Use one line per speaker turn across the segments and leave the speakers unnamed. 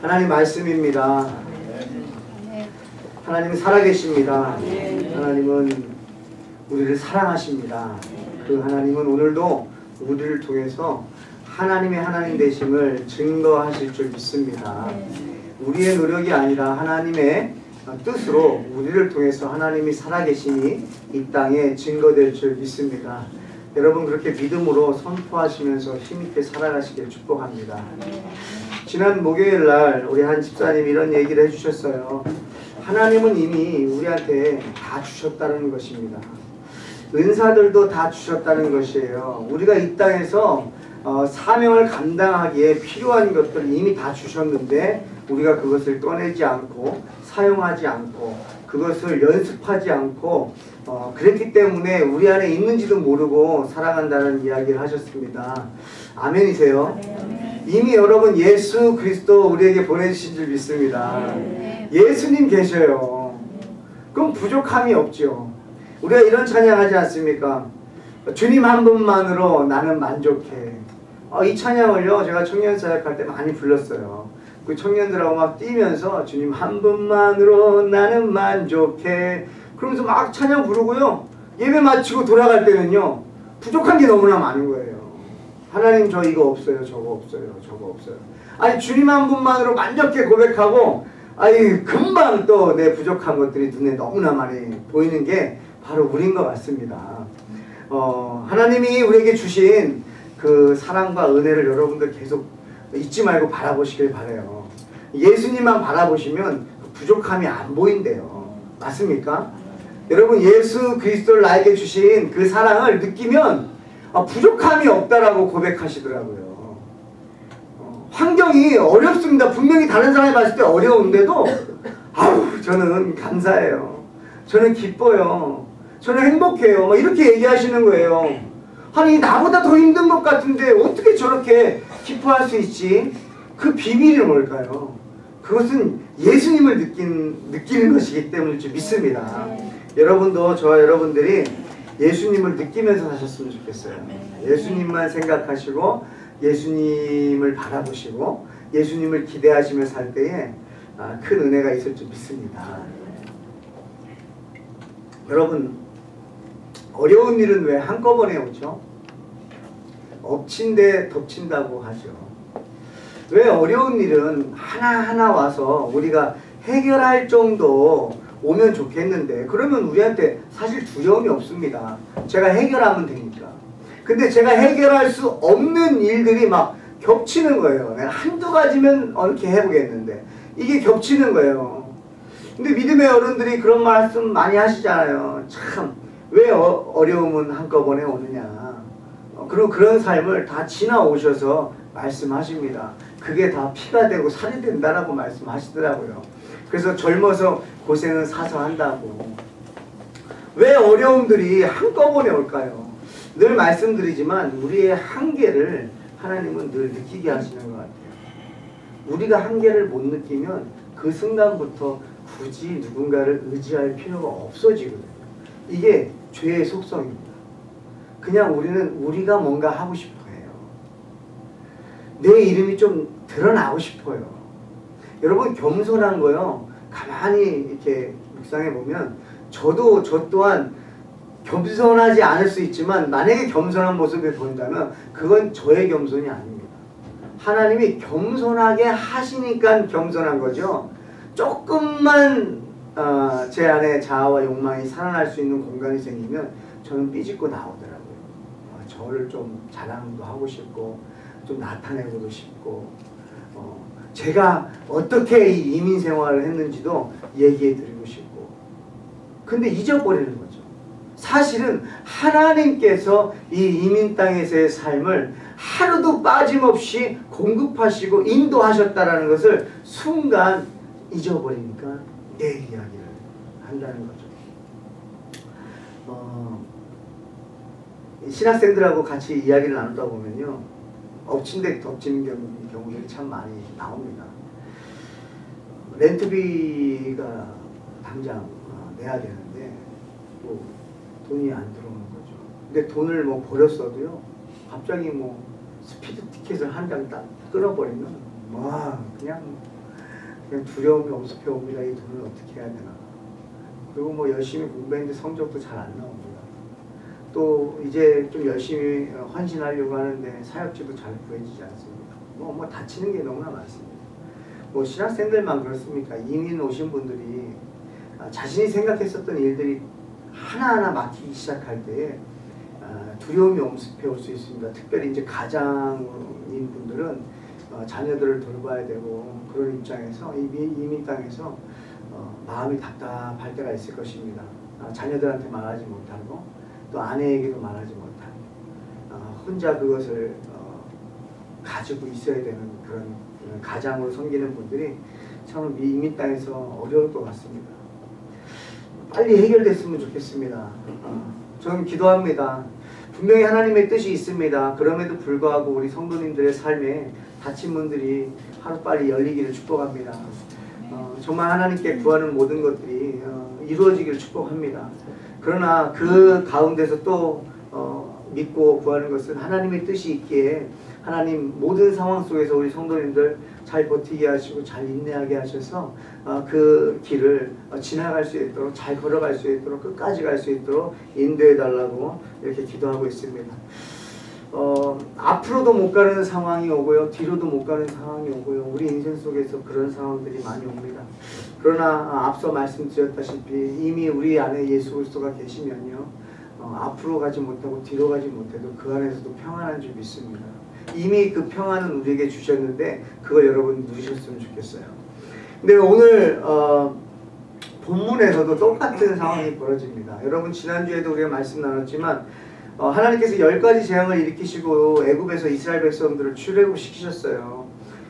하나님 말씀입니다. 하나님은 살아계십니다. 하나님은 우리를 사랑하십니다. 그 하나님은 오늘도 우리를 통해서 하나님의 하나님 되심을 증거하실 줄 믿습니다. 우리의 노력이 아니라 하나님의 뜻으로 우리를 통해서 하나님이 살아계심이 이 땅에 증거될 줄 믿습니다. 여러분 그렇게 믿음으로 선포하시면서 힘있게 살아가시길 축복합니다. 지난 목요일날 우리 한 집사님이 이런 얘기를 해주셨어요. 하나님은 이미 우리한테 다 주셨다는 것입니다. 은사들도 다 주셨다는 것이에요. 우리가 이 땅에서 사명을 감당하기에 필요한 것들을 이미 다 주셨는데 우리가 그것을 꺼내지 않고 사용하지 않고 그것을 연습하지 않고 그랬기 때문에 우리 안에 있는지도 모르고 살아간다는 이야기를 하셨습니다. 아멘이세요? 이미 여러분 예수 그리스도 우리에게 보내주신 줄 믿습니다. 예수님 계셔요. 그럼 부족함이 없죠. 우리가 이런 찬양하지 않습니까? 주님 한 분만으로 나는 만족해. 이 찬양을요 제가 청년사역할 때 많이 불렀어요. 그 청년들하고 막 뛰면서 주님 한 분만으로 나는 만족해 그러면서 막 찬양 부르고요 예배 마치고 돌아갈 때는요 부족한 게 너무나 많은 거예요. 하나님 저 이거 없어요 저거 없어요 저거 없어요. 아니 주님 한 분만으로 만족해 고백하고 아니 금방 또 내 부족한 것들이 눈에 너무나 많이 보이는 게 바로 우리인 것 같습니다. 하나님이 우리에게 주신 그 사랑과 은혜를 여러분들 계속 잊지 말고 바라보시길 바라요. 예수님만 바라보시면 부족함이 안 보인대요. 맞습니까? 여러분 예수 그리스도를 나에게 주신 그 사랑을 느끼면 부족함이 없다라고 고백하시더라고요. 환경이 어렵습니다. 분명히 다른 사람이 봤을 때 어려운데도 아우 저는 감사해요. 저는 기뻐요. 저는 행복해요. 막 이렇게 얘기하시는 거예요. 아니 나보다 더 힘든 것 같은데 어떻게 저렇게 기뻐할 수 있지? 그 비밀이 뭘까요? 그것은 예수님을 느끼는 것이기 때문일 줄 믿습니다. 여러분도 저와 여러분들이 예수님을 느끼면서 사셨으면 좋겠어요. 예수님만 생각하시고 예수님을 바라보시고 예수님을 기대하시며 살 때에 큰 은혜가 있을 줄 믿습니다. 여러분 어려운 일은 왜 한꺼번에 오죠? 엎친 데 덮친다고 하죠. 왜 어려운 일은 하나하나 와서 우리가 해결할 정도 오면 좋겠는데 그러면 우리한테 사실 두려움이 없습니다. 제가 해결하면 되니까. 근데 제가 해결할 수 없는 일들이 막 겹치는 거예요. 내가 한두 가지면 이렇게 해보겠는데 이게 겹치는 거예요. 근데 믿음의 어른들이 그런 말씀 많이 하시잖아요. 참 왜 어려움은 한꺼번에 오느냐. 그리고 그런 삶을 다 지나오셔서 말씀하십니다. 그게 다 피가 되고 살이 된다라고 말씀하시더라고요. 그래서 젊어서 고생은 사서 한다고. 왜 어려움들이 한꺼번에 올까요? 늘 말씀드리지만 우리의 한계를 하나님은 늘 느끼게 하시는 것 같아요. 우리가 한계를 못 느끼면 그 순간부터 굳이 누군가를 의지할 필요가 없어지거든요. 이게 죄의 속성입니다. 그냥 우리는 우리가 뭔가 하고 싶어 해요. 내 이름이 좀 드러나고 싶어요. 여러분 겸손한 거요. 가만히 이렇게 묵상해 보면 저 또한 겸손하지 않을 수 있지만 만약에 겸손한 모습을 보인다면 그건 저의 겸손이 아닙니다. 하나님이 겸손하게 하시니까 겸손한 거죠. 조금만 제 안에 자아와 욕망이 살아날 수 있는 공간이 생기면 저는 삐짓고 나오더라고요. 저를 좀 자랑도 하고 싶고 좀 나타내고도 싶고 제가 어떻게 이 이민 생활을 했는지도 얘기해 드리고 싶고 근데 잊어버리는 거죠. 사실은 하나님께서 이 이민 땅에서의 삶을 하루도 빠짐없이 공급하시고 인도하셨다라는 것을 순간 잊어버리니까 내 이야기를 한다는 거죠. 신학생들하고 같이 이야기를 나누다 보면요. 엎친 데 덮치는 경우들이 참 많이 나옵니다. 렌트비가 당장 내야 되는데 뭐 돈이 안 들어오는 거죠. 근데 돈을 뭐 버렸어도요. 갑자기 뭐 스피드 티켓을 한 장 딱 끊어버리면 와 그냥 그냥 두려움이 엄습해 옵니다. 이 돈을 어떻게 해야 되나. 그리고 뭐 열심히 공부했는데 성적도 잘 안 나옵니다. 또 이제 좀 열심히 헌신하려고 하는데 사역지도 잘 구해지지 않습니다. 뭐 다치는 게 너무나 많습니다. 뭐 신학생들만 그렇습니까? 이민 오신 분들이 자신이 생각했었던 일들이 하나하나 막히기 시작할 때에 두려움이 엄습해 올 수 있습니다. 특별히 이제 가장인 분들은 자녀들을 돌봐야 되고 그런 입장에서 이민 땅에서 마음이 답답할 때가 있을 것입니다. 자녀들한테 말하지 못하고 또 아내에게도 말하지 못하고 혼자 그것을 가지고 있어야 되는 그런 가장으로 섬기는 분들이 참 이민 땅에서 어려울 것 같습니다. 빨리 해결됐으면 좋겠습니다. 저는 기도합니다. 분명히 하나님의 뜻이 있습니다. 그럼에도 불구하고 우리 성도님들의 삶에 다친 문들이 하루빨리 열리기를 축복합니다. 정말 하나님께 구하는 모든 것들이 이루어지기를 축복합니다. 그러나 그 가운데서 또 믿고 구하는 것은 하나님의 뜻이 있기에 하나님 모든 상황 속에서 우리 성도님들 잘 버티게 하시고 잘 인내하게 하셔서 그 길을 지나갈 수 있도록 잘 걸어갈 수 있도록 끝까지 갈 수 있도록 인도해 달라고 이렇게 기도하고 있습니다. 앞으로도 못 가는 상황이 오고요. 뒤로도 못 가는 상황이 오고요. 우리 인생 속에서 그런 상황들이 많이 옵니다. 그러나 앞서 말씀드렸다시피 이미 우리 안에 예수 그리스도가 계시면요. 앞으로 가지 못하고 뒤로 가지 못해도 그 안에서도 평안한 줄 믿습니다. 이미 그 평안은 우리에게 주셨는데 그걸 여러분 누리셨으면 좋겠어요. 근데 오늘 본문에서도 똑같은 상황이 벌어집니다. 여러분 지난주에도 우리가 말씀 나눴지만 하나님께서 10가지 재앙을 일으키시고 애굽에서 이스라엘 백성들을 출애굽시키셨어요.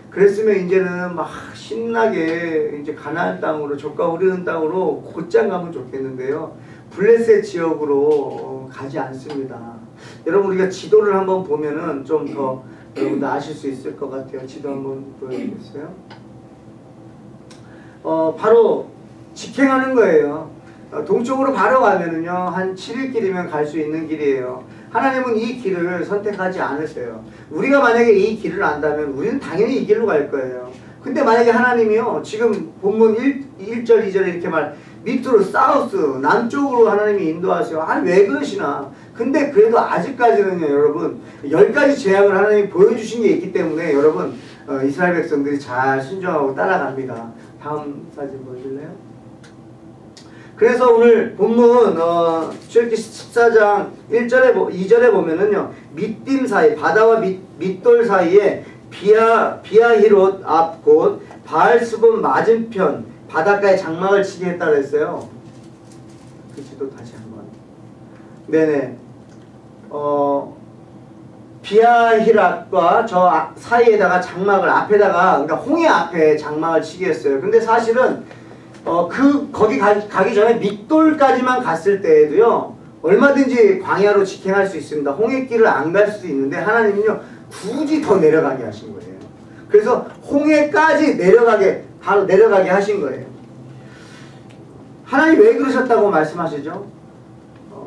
그랬으면 이제는 막 신나게 이제 가나안 땅으로 젖과 흐르는 땅으로 곧장 가면 좋겠는데요. 블레셋 지역으로 가지 않습니다. 여러분 우리가 지도를 한번 보면은 좀 더 여러분들 아실 수 있을 것 같아요. 지도 한번 보여주겠어요? 바로 직행하는 거예요. 동쪽으로 바로 가면은요 한 7일 길이면 갈 수 있는 길이에요. 하나님은 이 길을 선택하지 않으세요. 우리가 만약에 이 길을 안다면 우리는 당연히 이 길로 갈 거예요. 근데 만약에 하나님이요 지금 본문 1절 2절에 이렇게 밑으로 사우스 남쪽으로 하나님이 인도하세요. 아니 왜 그러시나. 근데 그래도 아직까지는요 여러분 10가지 재앙을 하나님이 보여주신 게 있기 때문에 여러분 이스라엘 백성들이 잘 순종하고 따라갑니다. 다음 사진 보여줄래요? 그래서 오늘 본문 출애굽기 14장 1절에 2절에 보면은요 밑딤 사이 바다와 밑돌 사이에 비아히롯 앞 곳 바알스본 맞은편 바닷가에 장막을 치게 했다고 했어요. 그 지도 다시 한번. 네네. 비아히롯과 저 사이에다가 장막을 앞에다가 그러니까 홍해 앞에 장막을 치게 했어요. 근데 사실은 거기 가기 전에 밑돌까지만 갔을 때에도요 얼마든지 광야로 직행할 수 있습니다. 홍해길을 안 갈 수도 있는데 하나님은요 굳이 더 내려가게 하신 거예요. 그래서 홍해까지 바로 내려가게 하신 거예요. 하나님 왜 그러셨다고 말씀하시죠?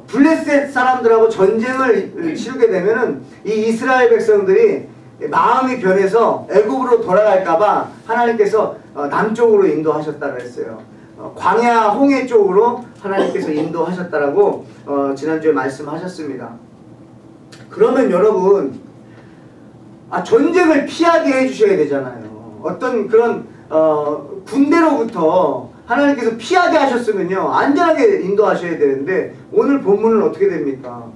블레셋 사람들하고 전쟁을 치르게 되면은 이 이스라엘 백성들이 마음이 변해서 애굽으로 돌아갈까봐 하나님께서 남쪽으로 인도하셨다고 했어요. 광야 홍해 쪽으로 하나님께서 인도하셨다라고 지난주에 말씀하셨습니다. 그러면 여러분 전쟁을 피하게 해주셔야 되잖아요. 어떤 그런 군대로부터 하나님께서 피하게 하셨으면요 안전하게 인도하셔야 되는데 오늘 본문은 어떻게 됩니까?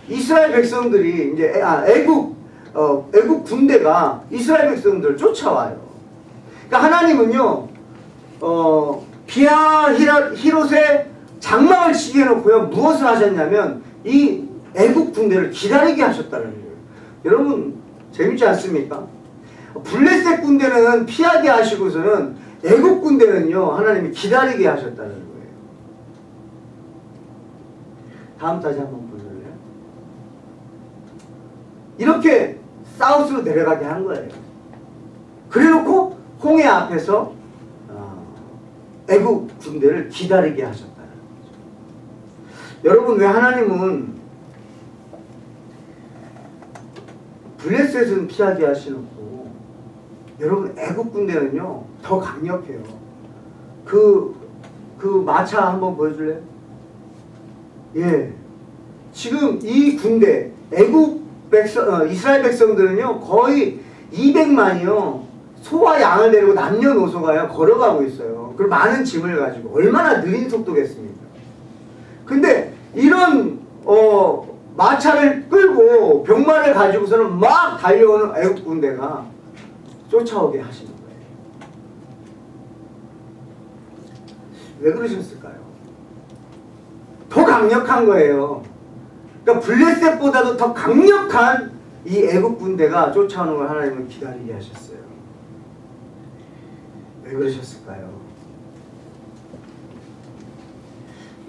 이스라엘 백성들이 이제 애국 군대가 이스라엘 백성들을 쫓아와요. 그러니까 하나님은요 비아히롯에 장막을 치게 해놓고요 무엇을 하셨냐면 이 애국 군대를 기다리게 하셨다는 거예요. 여러분 재밌지 않습니까? 블레셋 군대는 피하게 하시고서는 애국 군대는요 하나님이 기다리게 하셨다는 거예요. 다음 다시 한번 보실래요? 이렇게 사우스로 내려가게 한 거예요. 그래놓고 홍해 앞에서 애국 군대를 기다리게 하셨다는 거죠. 여러분 왜 하나님은 블레셋은 피하게 하시놓고 여러분 애국 군대는요 더 강력해요. 그 마차 한번 보여줄래요? 예, 지금 이 군대 애국 이스라엘 백성들은요 거의 200만이요 소와 양을 데리고 남녀노소가요 걸어가고 있어요. 그리고 많은 짐을 가지고 얼마나 느린 속도겠습니까? 근데 이런 마차를 끌고 병마를 가지고서는 막 달려오는 애국 군대가 쫓아오게 하시는 거예요. 왜 그러셨을까요? 더 강력한 거예요. 그러니까 블레셋보다도 더 강력한 이 애국 군대가 쫓아오는 걸 하나님은 기다리게 하셨어요. 왜 그러셨을까요?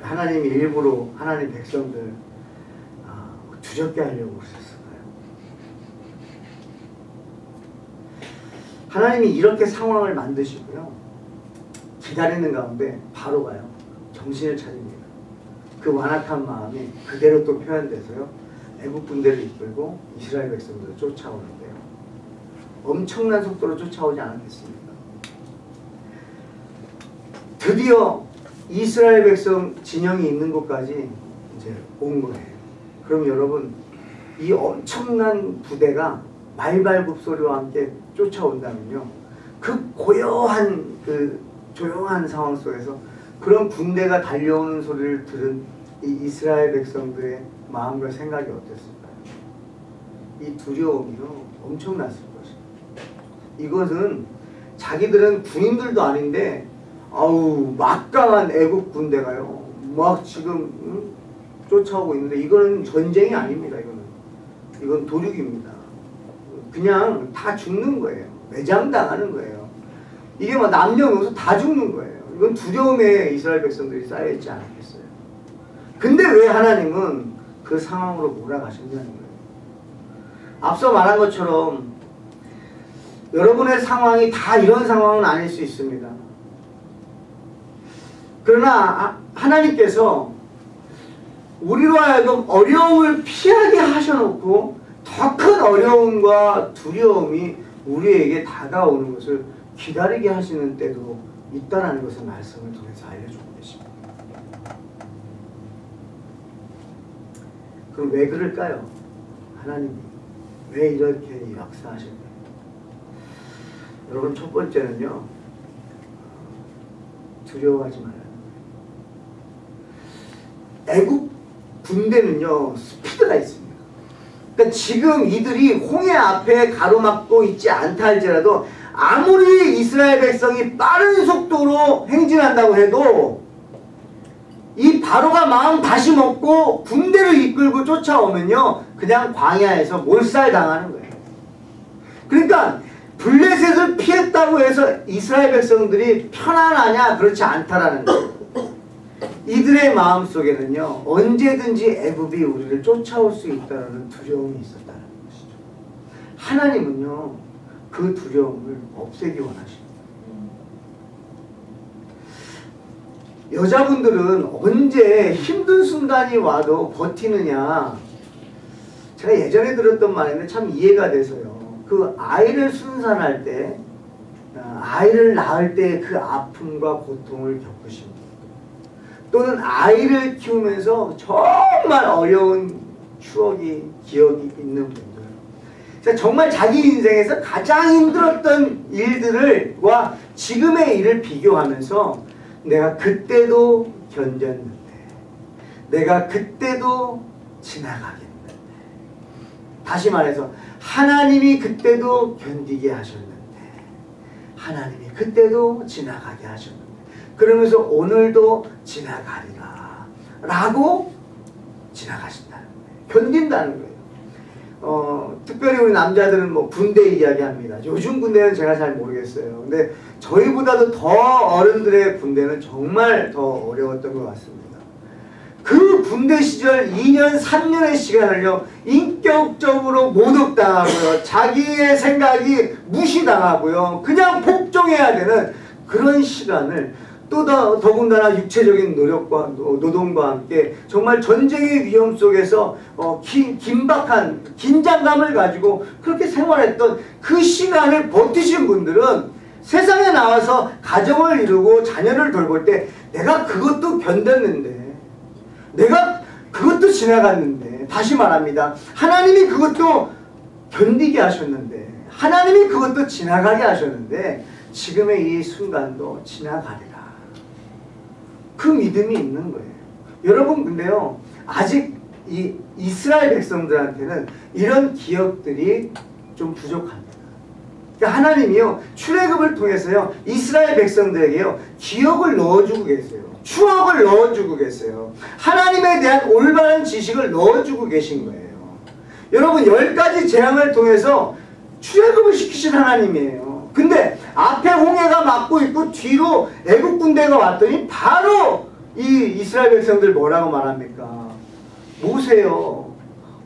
하나님이 일부러 하나님 백성들 두렵게 하려고 그러셨을까요? 하나님이 이렇게 상황을 만드시고요. 기다리는 가운데 바로 가요. 정신을 차립니다. 그 완악한 마음이 그대로 또 표현돼서요. 애국 군대를 이끌고 이스라엘 백성들을 쫓아오는데요. 엄청난 속도로 쫓아오지 않았겠습니까? 드디어 이스라엘 백성 진영이 있는 곳까지 이제 온 거예요. 그럼 여러분 이 엄청난 부대가 말발굽 소리와 함께 쫓아온다면요. 그 고요한 그 조용한 상황 속에서 그런 군대가 달려오는 소리를 들은 이 이스라엘 백성들의 마음과 생각이 어땠을까요? 이 두려움이요 엄청났을 것입니다. 이것은 자기들은 군인들도 아닌데 아우 막강한 애국 군대가요 막 지금 쫓아오고 있는데 이거는 전쟁이 아닙니다. 이건 도륙입니다. 그냥 다 죽는 거예요. 매장당하는 거예요. 이게 막 남녀노소 다 죽는 거예요. 이건 두려움에 이스라엘 백성들이 쌓여있지 않았겠어요. 근데 왜 하나님은 그 상황으로 몰아가셨냐는 거예요. 앞서 말한 것처럼 여러분의 상황이 다 이런 상황은 아닐 수 있습니다. 그러나 하나님께서 우리로 하여금 어려움을 피하게 하셔놓고 더 큰 어려움과 두려움이 우리에게 다가오는 것을 기다리게 하시는 때도 있다는 것을 말씀을 통해서 알려주고 계십니다. 그럼 왜 그럴까요? 하나님이 왜 이렇게 역사하실까요? 여러분 첫 번째는요. 두려워하지 말아요. 애국 군대는요. 스피드가 있습니다. 그러니까 지금 이들이 홍해 앞에 가로막고 있지 않다 할지라도 아무리 이스라엘 백성이 빠른 속도로 행진한다고 해도 이 바로가 마음 다시 먹고 군대를 이끌고 쫓아오면요. 그냥 광야에서 몰살당하는 거예요. 그러니까 블레셋을 피했다고 해서 이스라엘 백성들이 편안하냐? 그렇지 않다라는 거예요. 이들의 마음속에는요. 언제든지 애굽이 우리를 쫓아올 수 있다는 두려움이 있었다는 것이죠. 하나님은요. 그 두려움을 없애기 원하십니다. 여자분들은 언제 힘든 순간이 와도 버티느냐. 제가 예전에 들었던 말인데 참 이해가 돼서요. 그 아이를 순산할 때 아이를 낳을 때 그 아픔과 고통을 겪으십니다. 또는 아이를 키우면서 정말 어려운 추억이 기억이 있는 분들 정말 자기 인생에서 가장 힘들었던 일들과 지금의 일을 비교하면서 내가 그때도 견뎠는데 내가 그때도 지나가겠는데 다시 말해서 하나님이 그때도 견디게 하셨는데 하나님이 그때도 지나가게 하셨는데 그러면서 오늘도 지나가리라 라고 지나가신다는 거예요. 견딘다는 거예요. 특별히 우리 남자들은 뭐 군대 이야기합니다. 요즘 군대는 제가 잘 모르겠어요. 근데 저희보다도 더 어른들의 군대는 정말 더 어려웠던 것 같습니다. 그 군대 시절 2년 3년의 시간을요 인격적으로 모독당하고요 자기의 생각이 무시당하고요 그냥 복종해야 되는 그런 시간을 또 더군다나 육체적인 노력과 노동과 함께 정말 전쟁의 위험 속에서 긴박한 긴장감을 가지고 그렇게 생활했던 그 시간을 버티신 분들은 세상에 나와서 가정을 이루고 자녀를 돌볼 때 내가 그것도 견뎠는데, 내가 그것도 지나갔는데, 다시 말합니다. 하나님이 그것도 견디게 하셨는데, 하나님이 그것도 지나가게 하셨는데 지금의 이 순간도 지나가리라. 그 믿음이 있는 거예요. 여러분, 근데요, 아직 이 이스라엘 백성들한테는 이런 기억들이 좀 부족합니다. 그러니까 하나님이요, 출애굽을 통해서요, 이스라엘 백성들에게요, 기억을 넣어주고 계세요. 추억을 넣어주고 계세요. 하나님에 대한 올바른 지식을 넣어주고 계신 거예요. 여러분, 10가지 재앙을 통해서 출애굽을 시키신 하나님이에요. 근데 앞에 홍해가 막고 있고 뒤로 애국 군대가 왔더니 바로 이 이스라엘 백성들 뭐라고 말합니까? 모세요,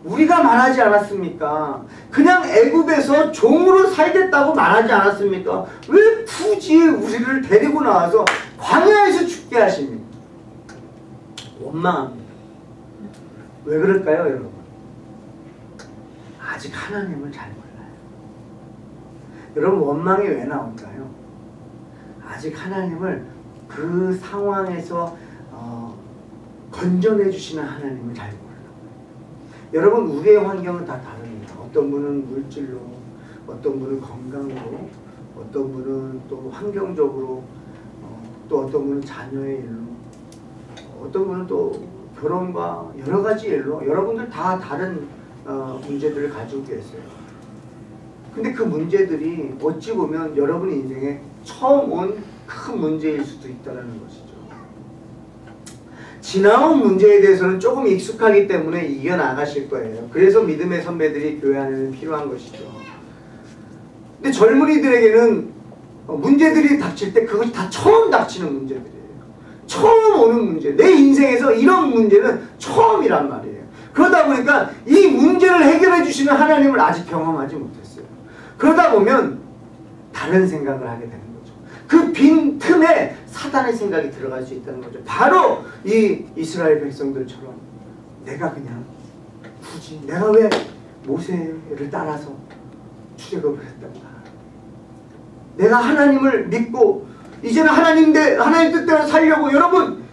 우리가 말하지 않았습니까? 그냥 애굽에서 종으로 살겠다고 말하지 않았습니까? 왜 굳이 우리를 데리고 나와서 광야에서 죽게 하십니까? 원망합니다. 왜 그럴까요, 여러분? 아직 하나님을 잘 몰라요. 여러분, 원망이 왜 나올까요? 아직 하나님을 그 상황에서 건져내 주시는 하나님을 잘 몰라요. 여러분, 우리의 환경은 다 다릅니다. 어떤 분은 물질로, 어떤 분은 건강으로, 어떤 분은 또 환경적으로, 또 어떤 분은 자녀의 일로, 어떤 분은 또 결혼과 여러 가지 일로, 여러분들 다 다른 문제들을 가지고 계세요. 근데 그 문제들이 어찌 보면 여러분 인생에 처음 온 큰 문제일 수도 있다는 것이죠. 지나온 문제에 대해서는 조금 익숙하기 때문에 이겨나가실 거예요. 그래서 믿음의 선배들이 교회 안에는 필요한 것이죠. 근데 젊은이들에게는 문제들이 닥칠 때 그것이 다 처음 닥치는 문제들이에요. 처음 오는 문제. 내 인생에서 이런 문제는 처음이란 말이에요. 그러다 보니까 이 문제를 해결해 주시는 하나님을 아직 경험하지 못했어요. 그러다 보면 다른 생각을 하게 되는 거죠. 그 빈 틈에 사단의 생각이 들어갈 수 있다는 거죠. 바로 이 이스라엘 백성들처럼 내가 그냥 굳이 내가 왜 모세를 따라서 출애굽을 했던가. 내가 하나님을 믿고 이제는 하나님 뜻대로 살려고. 여러분,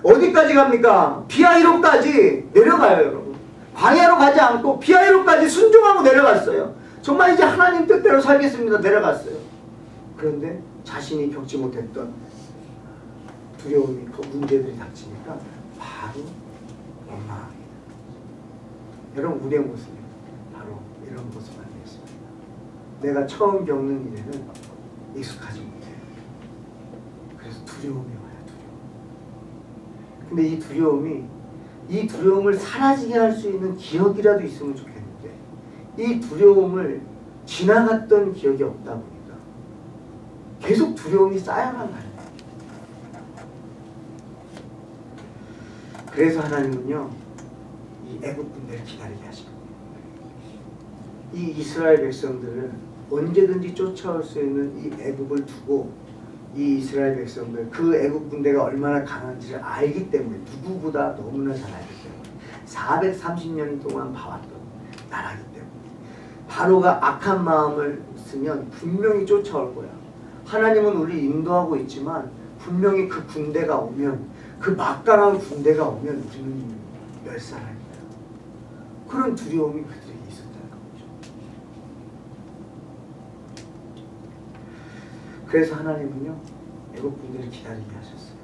어디까지 갑니까? 비하이로까지 내려가요. 여러분, 광야로 가지 않고 비하이로까지 순종하고 내려갔어요. 정말 이제 하나님 뜻대로 살겠습니다. 내려갔어요. 그런데 자신이 겪지 못했던 두려움이, 그 문제들이 닥치니까 바로 원망합니다. 여러분, 우리의 모습이 바로 이런 모습 아니겠습니까? 내가 처음 겪는 일에는 익숙하지 못해요. 그래서 두려움이 와요. 두려움. 근데 이 두려움을 사라지게 할 수 있는 기억이라도 있으면 좋겠는데 이 두려움을 지나갔던 기억이 없다 보니까 계속 두려움이 쌓여만 가요. 그래서 하나님은요, 이 애국 군대를 기다리게 하시고 이 이스라엘 백성들을 언제든지 쫓아올 수 있는 이 애국을 두고 이 이스라엘 백성들, 그 애국 군대가 얼마나 강한지를 알기 때문에, 누구보다 너무나 잘 알기 때문에 430년 동안 봐왔던 나라기 때문에 바로가 악한 마음을 쓰면 분명히 쫓아올 거야. 하나님은 우리 인도하고 있지만 분명히 그 군대가 오면, 그 막강한 군대가 오면 우리는 멸살할 거야. 그런 두려움이 그들에게 있었다는 거죠. 그래서 하나님은요, 애국 군대를 기다리게 하셨어요.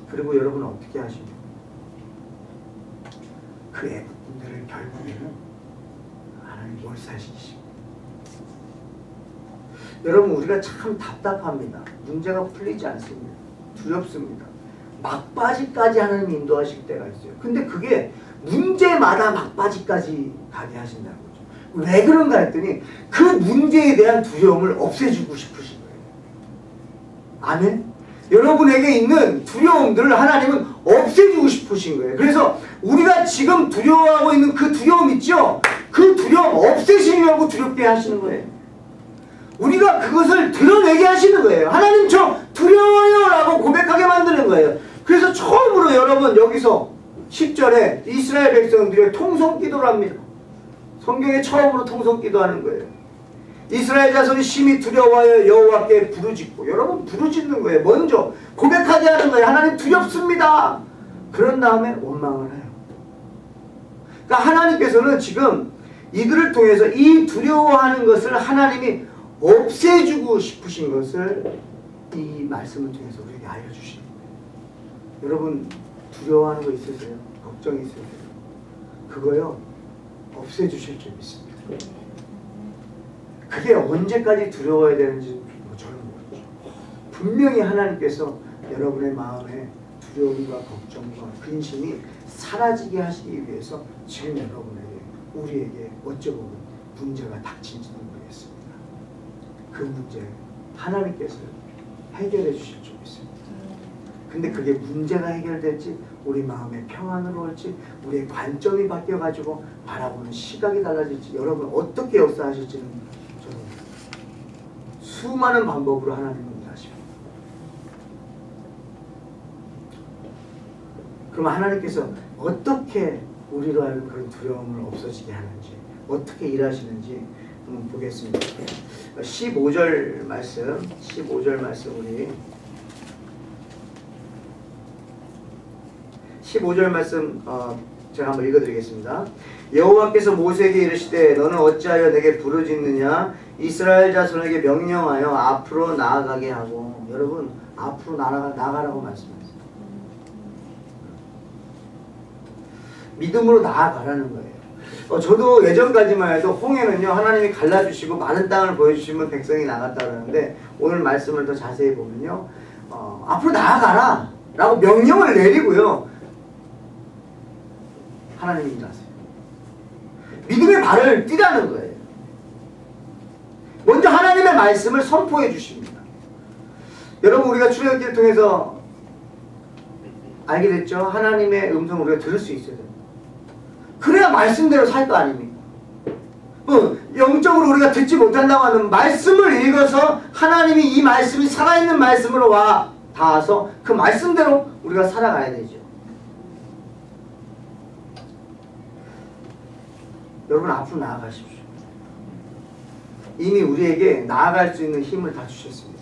그리고 여러분 어떻게 하십니까? 그 애국 군대를 결국에는 하나님 몰살시키십니다. 여러분, 우리가 참 답답합니다. 문제가 풀리지 않습니다. 두렵습니다. 막바지까지 하나님이 인도하실 때가 있어요. 근데 그게 문제마다 막바지까지 가게 하신다는 거죠. 왜 그런가 했더니 그 문제에 대한 두려움을 없애주고 싶으신 거예요. 아멘? 여러분에게 있는 두려움들을 하나님은 없애주고 싶으신 거예요. 그래서 우리가 지금 두려워하고 있는 그 두려움 있죠? 그 두려움 없애시려고 두렵게 하시는 거예요. 우리가 그것을 드러내게 하시는 거예요. 하나님 저 두려워요 라고 고백하게 만드는 거예요. 그래서 처음으로 여러분 여기서 10절에 이스라엘 백성들이 통성기도를 합니다. 성경에 처음으로 통성기도하는 거예요. 이스라엘 자손이 심히 두려워하여 여호와께 부르짖고, 여러분 부르짖는 거예요. 먼저 고백하게 하는 거예요. 하나님 두렵습니다. 그런 다음에 원망을 해요. 그러니까 하나님께서는 지금 이들을 통해서 이 두려워하는 것을 하나님이 없애주고 싶으신 것을 이 말씀을 통해서 우리에게 알려주시는 거예요. 여러분 두려워하는 거 있으세요? 걱정이 있으세요? 그거요 없애주실 줄 믿습니다. 그게 언제까지 두려워야 되는지 저는 모르죠. 분명히 하나님께서 여러분의 마음에 두려움과 걱정과 근심이 사라지게 하시기 위해서 지금 여러분에게, 우리에게 어쩌면 문제가 닥친지도 모르겠습니다. 그 문제 하나님께서 해결해 주실 줄 믿습니다. 근데 그게 문제가 해결될지, 우리 마음의 평안으로 올지, 우리의 관점이 바뀌어가지고 바라보는 시각이 달라질지, 여러분 어떻게 역사하실지는 저는 수많은 방법으로 하나님은 일하십니다. 그러면 하나님께서 어떻게 우리로 하여금 그런 두려움을 없어지게 하는지, 어떻게 일하시는지 한번 보겠습니다. 15절 말씀 우리 15절 말씀 제가 한번 읽어드리겠습니다. 여호와께서 모세에게 이르시되 너는 어찌하여 내게 부르짖느냐? 이스라엘 자손에게 명령하여 앞으로 나아가게 하고. 여러분 앞으로 나아가라고 말씀하세요. 믿음으로 나아가라는 거예요. 저도 예전까지만 해도 홍해는요 하나님이 갈라주시고 많은 땅을 보여주시면 백성이 나갔다 그러는데, 오늘 말씀을 더 자세히 보면요 앞으로 나아가라 라고 명령을 내리고요 하나님이 일하세요. 믿음의 발을 뛰라는 거예요. 먼저 하나님의 말씀을 선포해 주십니다. 여러분 우리가 출애굽기를 통해서 알게 됐죠. 하나님의 음성을 우리가 들을 수 있어야 돼요. 그래야 말씀대로 살 거 아닙니까? 영적으로 우리가 듣지 못한다고 하는 말씀을 읽어서 하나님이 이 말씀이 살아있는 말씀으로 닿아서 그 말씀대로 우리가 살아가야 되죠. 여러분 앞으로 나아가십시오. 이미 우리에게 나아갈 수 있는 힘을 다 주셨습니다.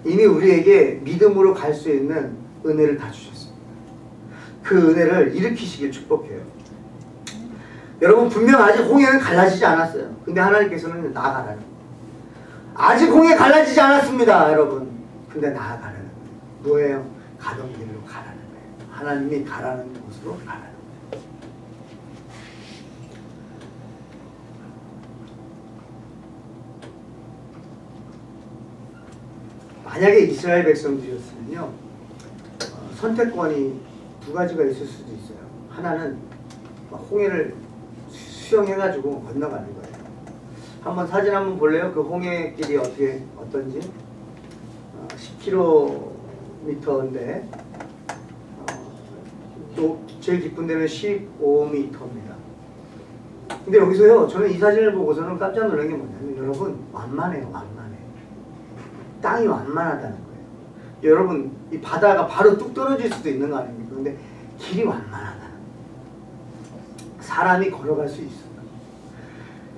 이미 우리에게 믿음으로 갈 수 있는 은혜를 다 주셨습니다. 그 은혜를 일으키시길 축복해요. 여러분 분명 아직 홍해는 갈라지지 않았어요. 근데 하나님께서는 나아가라는 거예요. 아직 홍해 갈라지지 않았습니다 여러분. 근데 나아가라는 거예요. 뭐예요? 가던 길로 가라는 거예요. 하나님이 가라는 곳으로 가라는 거예요. 만약에 이스라엘 백성들이었으면요 선택권이 두 가지가 있을 수도 있어요. 하나는 홍해를 수영해가지고 건너가는 거예요. 한번 사진 한번 볼래요? 그 홍해길이 어떤지. 10km인데 또 제일 깊은 데는 15m입니다. 근데 여기서요 저는 이 사진을 보고서는 깜짝 놀란 게 뭐냐면, 여러분 완만해요. 완만해. 땅이 완만하다는 거예요. 여러분 이 바다가 바로 뚝 떨어질 수도 있는 거 아닙니까? 근데 길이 완만하다는 거예요. 사람이 걸어갈 수 있어요.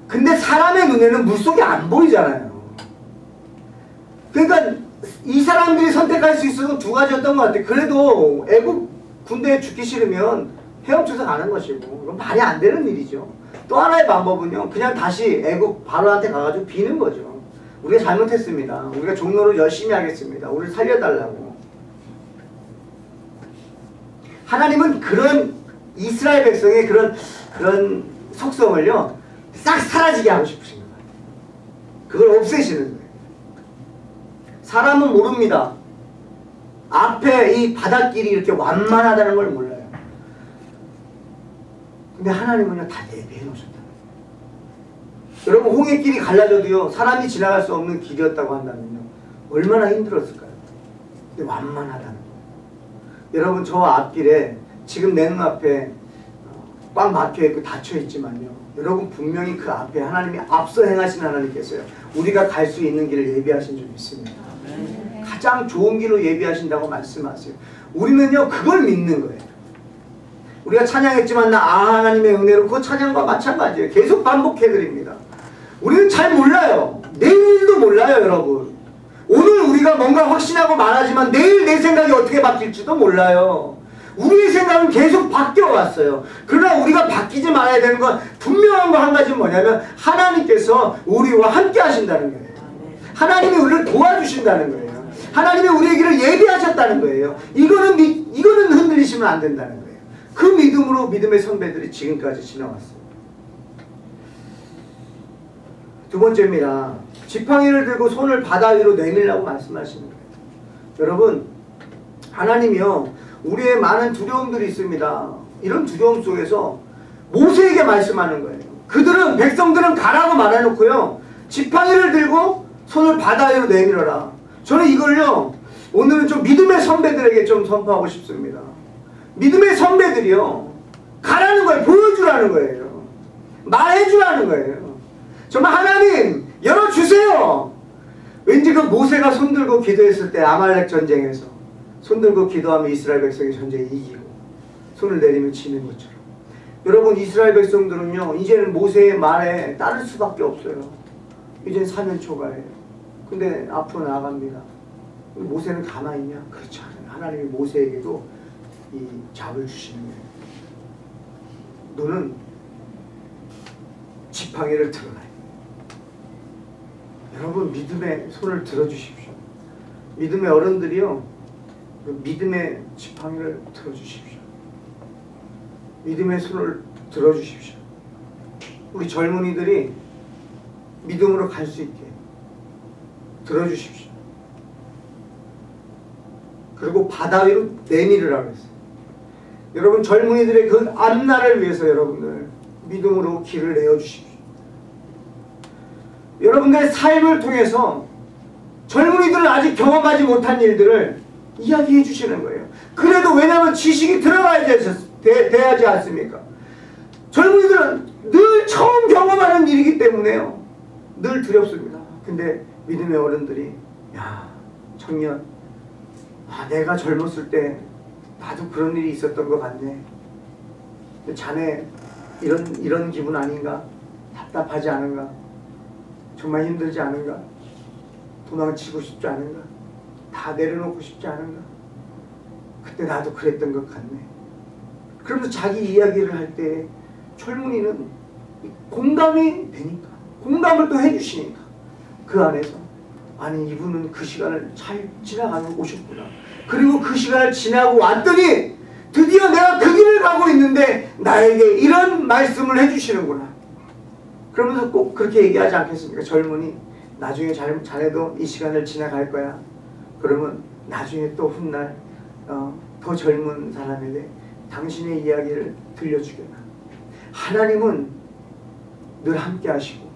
근데 사람의 눈에는 물속이 안 보이잖아요. 그러니까 이 사람들이 선택할 수 있었던 두 가지였던 것 같아요. 그래도 애국 군대에 죽기 싫으면 헤엄쳐서 가는 것이고, 그건 말이 안 되는 일이죠. 또 하나의 방법은요 그냥 다시 애국 바로한테 가가지고 비는 거죠. 우리가 잘못했습니다. 우리가 종로를 열심히 하겠습니다. 우리를 살려달라고. 하나님은 그런 이스라엘 백성의 그런 속성을요 싹 사라지게 하고 싶으신 거예요. 그걸 없애시는 거예요. 사람은 모릅니다. 앞에 이 바닷길이 이렇게 완만하다는 걸 몰라요. 근데 하나님은요 다 예비해 놓으셨다. 여러분 홍해길이 갈라져도요 사람이 지나갈 수 없는 길이었다고 한다면요 얼마나 힘들었을까요? 근데 완만하다는 거예요. 여러분 저 앞길에 지금 내 눈앞에 꽉 막혀있고 닫혀있지만요 여러분 분명히 그 앞에 하나님이 앞서 행하신 하나님께서요, 우리가 갈 수 있는 길을 예비하신 줄 믿습니다. 가장 좋은 길로 예비하신다고 말씀하세요. 우리는요 그걸 믿는 거예요. 우리가 찬양했지만 하나님의 은혜로 그 찬양과 마찬가지예요. 계속 반복해드립니다. 우리는 잘 몰라요. 내일도 몰라요 여러분. 오늘 우리가 뭔가 확신하고 말하지만 내일 내 생각이 어떻게 바뀔지도 몰라요. 우리의 생각은 계속 바뀌어왔어요. 그러나 우리가 바뀌지 말아야 되는 건 분명한 거 한 가지는 뭐냐면 하나님께서 우리와 함께 하신다는 거예요. 하나님이 우리를 도와주신다는 거예요. 하나님이 우리의 길을 예비하셨다는 거예요. 이거는 흔들리시면 안 된다는 거예요. 그 믿음으로 믿음의 선배들이 지금까지 지나왔어요. 두 번째입니다. 지팡이를 들고 손을 바다 위로 내밀라고 말씀하시는 거예요. 여러분, 하나님이요 우리의 많은 두려움들이 있습니다. 이런 두려움 속에서 모세에게 말씀하는 거예요. 백성들은 가라고 말해놓고요, 지팡이를 들고 손을 바다 위로 내밀어라. 저는 이걸요 오늘은 좀 믿음의 선배들에게 좀 선포하고 싶습니다. 믿음의 선배들이요 가라는 거예요. 보여주라는 거예요. 말해주라는 거예요. 정말 하나님 열어주세요. 왠지 그 모세가 손들고 기도했을 때 아말렉 전쟁에서 손들고 기도하면 이스라엘 백성이 전쟁에 이기고 손을 내리면 지는 것처럼, 여러분 이스라엘 백성들은요 이제는 모세의 말에 따를 수밖에 없어요. 이제는 사면 초과예요. 근데 앞으로 나아갑니다. 모세는 가만히 있냐? 그렇지 않아요. 하나님이 모세에게도 이 잡을 주시는 거예요. 너는 지팡이를 들어라. 여러분 믿음의 손을 들어주십시오. 믿음의 어른들이요 믿음의 지팡이를 들어주십시오. 믿음의 손을 들어주십시오. 우리 젊은이들이 믿음으로 갈 수 있게 들어주십시오. 그리고 바다 위로 내밀으라고 했어요. 여러분 젊은이들의 그 앞날을 위해서 여러분들 믿음으로 길을 내어주십시오. 여러분들의 삶을 통해서 젊은이들은 아직 경험하지 못한 일들을 이야기해 주시는 거예요. 그래도 왜냐하면 지식이 들어가야 돼야지 않습니까? 젊은이들은 늘 처음 경험하는 일이기 때문에요. 늘 두렵습니다. 근데 믿음의 어른들이 야 청년, 내가 젊었을 때 나도 그런 일이 있었던 것 같네. 자네 이런 기분 아닌가? 답답하지 않은가? 정말 힘들지 않은가? 도망치고 싶지 않은가? 다 내려놓고 싶지 않은가? 그때 나도 그랬던 것 같네. 그러면서 자기 이야기를 할 때 젊은이는 공감이 되니까, 공감을 또 해주시니까 그 안에서 아니 이분은 그 시간을 잘 지나가고 오셨구나. 그리고 그 시간을 지나고 왔더니 드디어 내가 그 길을 가고 있는데 나에게 이런 말씀을 해주시는구나. 그러면서 꼭 그렇게 얘기하지 않겠습니까? 젊은이, 나중에 자네도 이 시간을 지나갈 거야. 그러면 나중에 또 훗날 더 젊은 사람에게 당신의 이야기를 들려주겠나. 하나님은 늘 함께 하시고,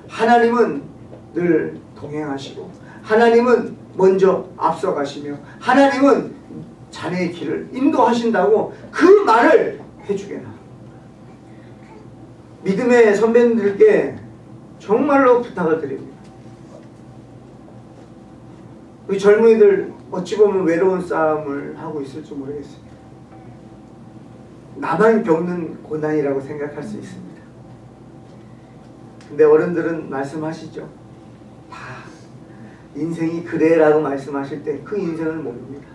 하나님은 늘 동행하시고, 하나님은 먼저 앞서가시며, 하나님은 자네의 길을 인도하신다고 그 말을 해주게나. 믿음의 선배님들께 정말로 부탁을 드립니다. 우리 젊은이들 어찌 보면 외로운 싸움을 하고 있을지 모르겠습니다. 나만 겪는 고난이라고 생각할 수 있습니다. 근데 어른들은 말씀하시죠. 다 인생이 그래라고 말씀하실 때 그 인생을 모릅니다.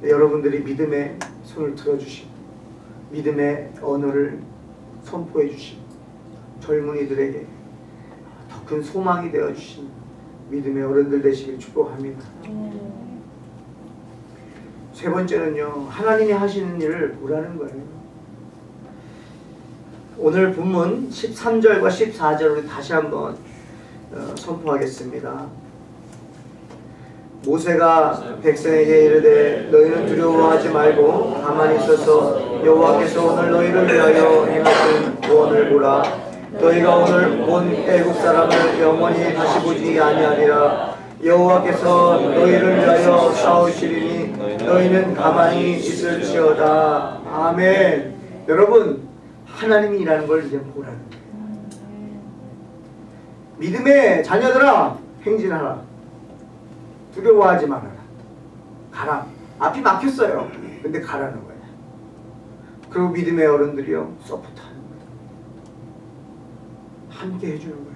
여러분들이 믿음의 손을 들어주시고 믿음의 언어를 선포해 주시고 젊은이들에게 더 큰 소망이 되어주시는 믿음의 어른들 되시길 축복합니다. 세 번째는요, 하나님이 하시는 일을 보라는 거예요. 오늘 본문 13절과 14절을 다시 한번 선포하겠습니다. 모세가 백성에게 이르되 너희는 두려워하지 말고 가만히 있어서 여호와께서 오늘 너희를 위하여 행하신 구원을 보라. 너희가 오늘 본 애국 사람을 영원히 다시 보지 아니하리라. 여호와께서 너희를 위하여 싸우시리니 너희는 가만히 있을지어다. 아멘. 여러분, 하나님이 일하는 걸 이제 보라는 거예요. 믿음의 자녀들아 행진하라. 두려워하지 말아라. 가라. 앞이 막혔어요. 근데 가라는 거예요. 그리고 믿음의 어른들이요 서포트하는 거예요. 함께 해주는 거예요.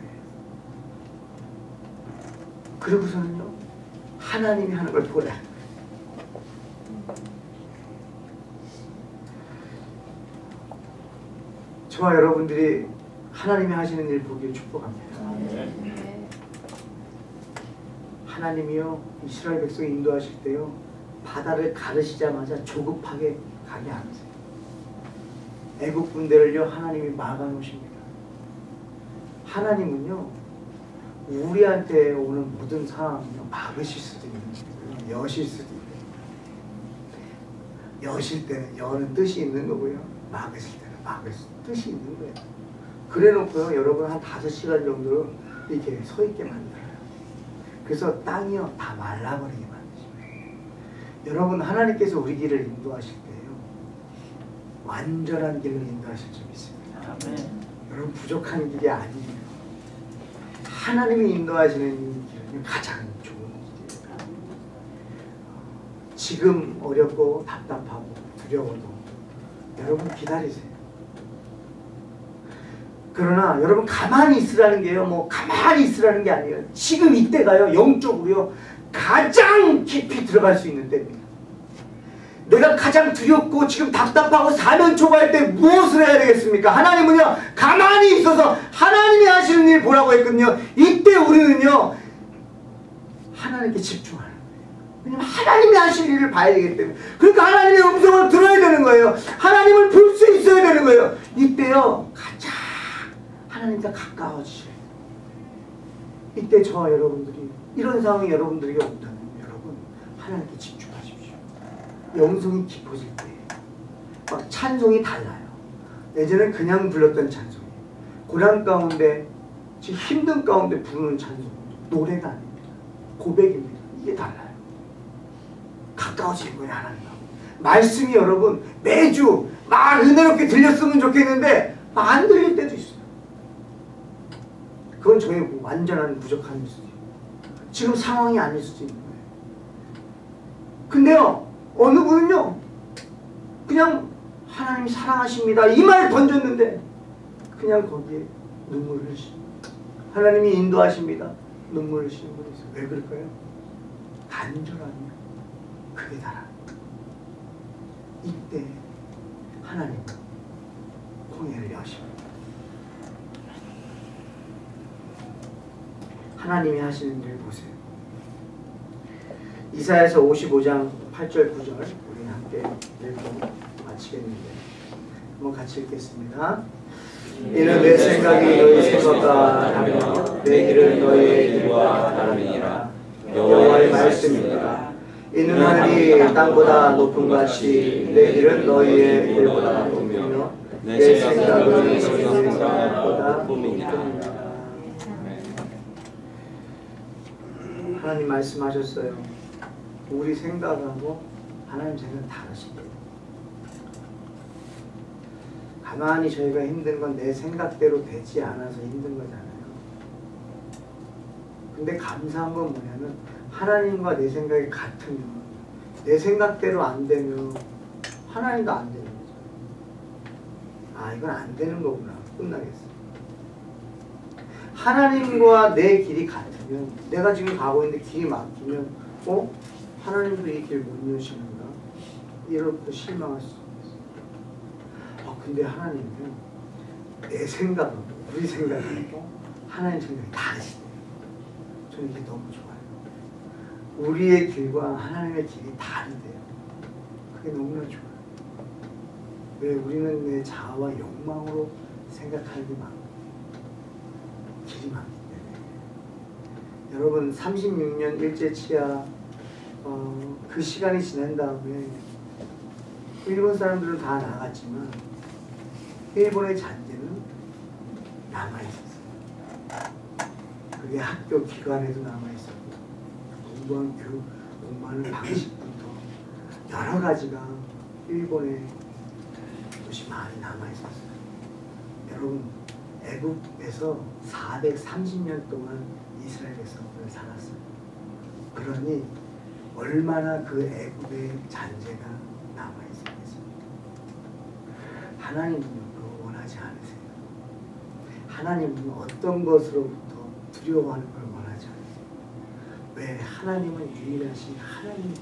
그러고서는요 하나님이 하는 걸 보라. 저와 여러분들이 하나님이 하시는 일 보기를 축복합니다. 하나님이요 이스라엘 백성 인도하실 때요 바다를 가르시자마자 조급하게 가게 하세요. 애국 군대를요 하나님이 막아놓으십니다. 하나님은요 우리한테 오는 모든 상황은요 막으실 수도 있는 거예요. 여실 수도 있고요. 여실 때는 여는 뜻이 있는 거고요. 막으실 때는 막을 뜻이 있는 거예요. 그래놓고요 여러분 한 5시간 정도 이렇게 서 있게 만들어요. 그래서 땅이요 다 말라버리게 만드십니다. 여러분 하나님께서 우리 길을 인도하실 때요 완전한 길로 인도하실 줄 믿습니다. 여러분 부족한 길이 아니에요. 하나님이 인도하시는 길은 가장 좋은 길이에요. 지금 어렵고 답답하고 두려워도 여러분 기다리세요. 그러나 여러분 가만히 있으라는 게요 뭐 가만히 있으라는 게 아니에요. 지금 이때가요 영적으로요 가장 깊이 들어갈 수 있는 때입니다. 내가 가장 두렵고 지금 답답하고 사면 초과할 때 무엇을 해야 되겠습니까? 하나님은요 가만히 있어서 하나님이 하시는 일 보라고 했거든요. 이때 우리는요 하나님께 집중하는 거예요. 왜냐면 하나님이 하실 일을 봐야 되기 때문에. 그러니까 하나님의 음성을 들어야 되는 거예요. 하나님을 볼 수 있어야 되는 거예요. 이때요 가장 하나님과 가까워지셔야 돼요. 이때 저와 여러분들이 이런 상황이 여러분들에게 온다면 여러분 하나님께 집중하십시오. 영성이 깊어질 때 막 찬송이 달라요. 예전엔 그냥 불렀던 찬송이 고난 가운데 지금 힘든 가운데 부르는 찬송 노래가 아닙니다. 고백입니다. 이게 달라요. 가까워지는 거예요. 하나님하고. 말씀이 여러분 매주 막 은혜롭게 들렸으면 좋겠는데 막 안 들릴 때도 있어요. 그건 저의 완전한 부족함일 수도 있고 지금 상황이 아닐 수도 있는 거예요. 근데요 어느 분은요 그냥 하나님이 사랑하십니다 이 말 던졌는데 그냥 거기에 눈물을 흘리십니다. 하나님이 인도하십니다 눈물을 흘리시는 분이 있어요. 왜 그럴까요? 간절하면 그게 다라. 이때 하나님은 홍해를 여십니다. 하나님이 하시는 일 보세요. 이사야서 55장 8절 9절 우리 함께 읽고 마치겠는데 한번 같이 읽겠습니다. 이는 내 생각이 너희 생각과 다르며 내 길은 너희의 길과 다름이니라. 여호와의 말씀이니라. 이는 하늘이 땅보다 높은 같이 내 길은 너희의 길보다 높으며 내 생각은 너희의 생각보다 높음이니라. 하나님 말씀하셨어요. 우리 생각하고 하나님 생각은 다르십니다. 가만히 저희가 힘든 건 내 생각대로 되지 않아서 힘든 거잖아요. 근데 감사한 건 뭐냐면 하나님과 내 생각이 같으면 내 생각대로 안 되면 하나님도 안 되는 거죠. 아 이건 안 되는 거구나. 끝나겠어. 하나님과 내 길이 같으면 내가 지금 가고 있는데 길이 막히면 하나님도 이 길 못 여시는가? 이렇게 실망할 수 있어요. 근데 하나님은 내 생각하고 우리 생각하고 하나님 생각이 다르시대요. 저는 이게 너무 좋아요. 우리의 길과 하나님의 길이 다른데요. 그게 너무나 좋아요. 왜 우리는 내 자아와 욕망으로 생각하는 게 많고 길이 많기 때문에. 여러분 36년 일제치하 그 시간이 지난 다음에 일본 사람들은 다 나갔지만 일본의 잔재는 남아있었어요. 그게 학교 기관에도 남아있었고 공부하는 방식부터 여러 가지가 일본에 것이 많이 남아있었어요. 여러분 애굽에서 430년 동안 이스라엘 백성들은 살았어요. 그러니 얼마나 그 애굽의 잔재가 남아있었겠습니까? 하나님은 그거 원하지 않으세요. 하나님은 어떤 것으로부터 두려워하는 걸 원하지 않으세요. 왜? 하나님은 유일하신 하나님이기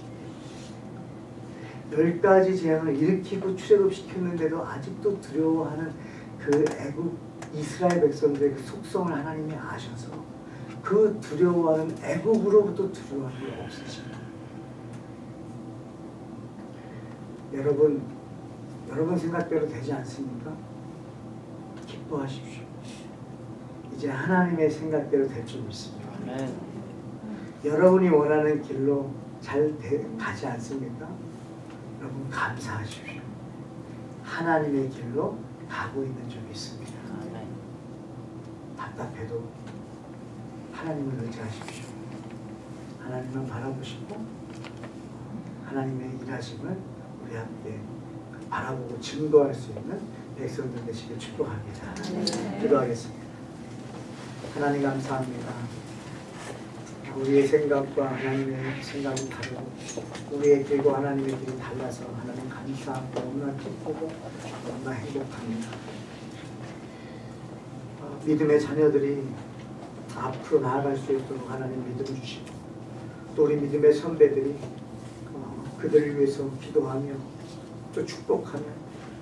때문에 10가지 재앙을 일으키고 출애굽시켰는데도 아직도 두려워하는 그 애굽 이스라엘 백성들의 그 속성을 하나님이 아셔서 그 두려워하는 애굽으로부터 두려워하는 게 없으십니다. 여러분 생각대로 되지 않습니까? 기뻐하십시오. 이제 하나님의 생각대로 될 줄 믿습니다. 아멘. 여러분이 원하는 길로 잘 가지 않습니까? 여러분 감사하십시오. 하나님의 길로 가고 있는 줄 믿습니다. 아멘. 답답해도 하나님을 의지하십시오. 하나님만 바라보시고 하나님의 일하심을 우리 함께 바라보고 증거할 수 있는 백성들 되시길 축복합니다. 기도하겠습니다. 하나님 감사합니다. 우리의 생각과 하나님의 생각이 다르고 우리의 길과 하나님의 길이 달라서 하나님 감사하고 너무나 기쁘고 너무나 행복합니다. 믿음의 자녀들이 앞으로 나아갈 수 있도록 하나님 믿음 주시고 또 우리 믿음의 선배들이 그들을 위해서 기도하며 또 축복하며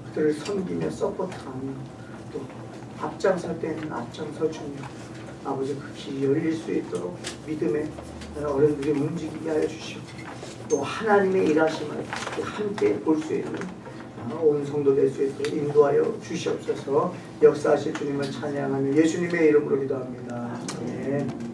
그들을 섬기며 서포트하며 또 앞장설 때는 앞장서 주며 아버지 그 길이 열릴 수 있도록 믿음의 어른들이 움직이게 하여 주시고 또 하나님의 일하심을 함께 볼 수 있는 온 성도 될 수 있도록 인도하여 주시옵소서. 역사하실 주님을 찬양하며 예수님의 이름으로 기도합니다. 아멘.